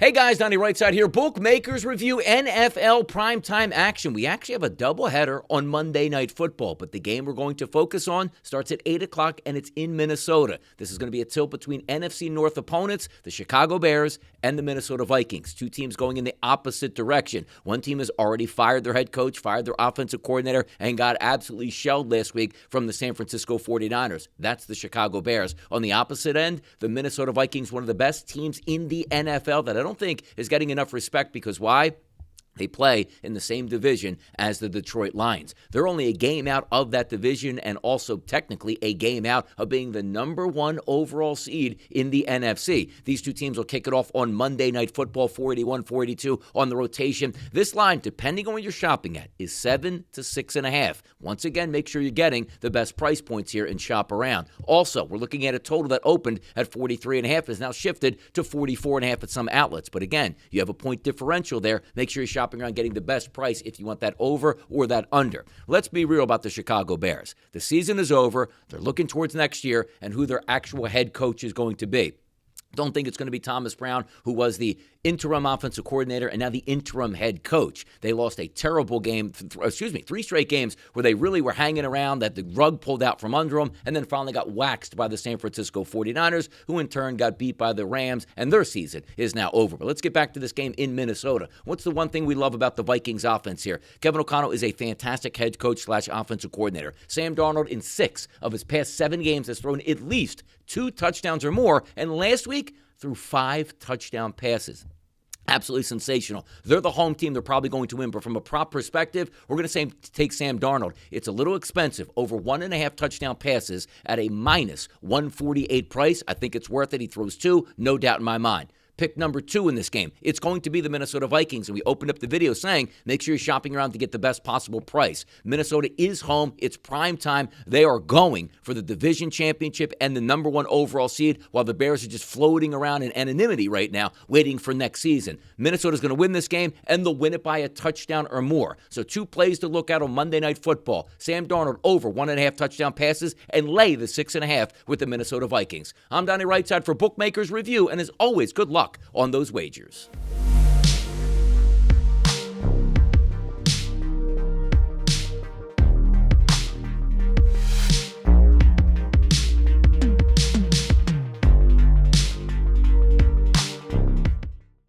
Hey guys, Donnie RightSide here. Bookmakers review NFL primetime action. We actually have a doubleheader on Monday Night Football, but the game we're going to focus on starts at 8 o'clock and it's in Minnesota. This is going to be a tilt between NFC North opponents, the Chicago Bears and the Minnesota Vikings. Two teams going in the opposite direction. One team has already fired their head coach, fired their offensive coordinator, and got absolutely shelled last week from the San Francisco 49ers. That's the Chicago Bears. On the opposite end, the Minnesota Vikings, one of the best teams in the NFL that I don't think is getting enough respect because why? They play in the same division as the Detroit Lions. They're only a game out of that division and also technically a game out of being the number one overall seed in the NFC. These two teams will kick it off on Monday Night Football, 481-42 on the rotation. This line, depending on what you're shopping at, is 7 to 6.5. Once again, make sure you're getting the best price points here and shop around. Also, we're looking at a total that opened at 43.5, is now shifted to 44.5 at some outlets. But again, you have a point differential there. Make sure you're shopping around getting the best price if you want that over or that under. Let's be real about the Chicago Bears. The season is over. They're looking towards next year and who their actual head coach is going to be. Don't think it's going to be Thomas Brown, who was the interim offensive coordinator and now the interim head coach. They lost a terrible game, 3 straight games where they really were hanging around, that the rug pulled out from under them, and then finally got waxed by the San Francisco 49ers, who in turn got beat by the Rams, and their season is now over. But let's get back to this game in Minnesota. What's the one thing we love about the Vikings offense here? Kevin O'Connell is a fantastic head coach / offensive coordinator. Sam Darnold, in 6 of his past 7 games, has thrown at least 2 touchdowns or more, and last week threw 5 touchdown passes. Absolutely sensational. They're the home team. They're probably going to win. But from a prop perspective, we're going to take Sam Darnold. It's a little expensive. Over 1.5 touchdown passes at a minus 148 price. I think it's worth it. He throws 2, no doubt in my mind. Pick number 2 in this game. It's going to be the Minnesota Vikings. And we opened up the video saying, make sure you're shopping around to get the best possible price. Minnesota is home. It's prime time. They are going for the division championship and the number 1 overall seed, while the Bears are just floating around in anonymity right now, waiting for next season. Minnesota's going to win this game, and they'll win it by a touchdown or more. So 2 plays to look at on Monday Night Football. Sam Darnold over 1.5 touchdown passes and lay the 6.5 with the Minnesota Vikings. I'm Donnie RightSide for Bookmakers Review, and as always, good luck on those wagers.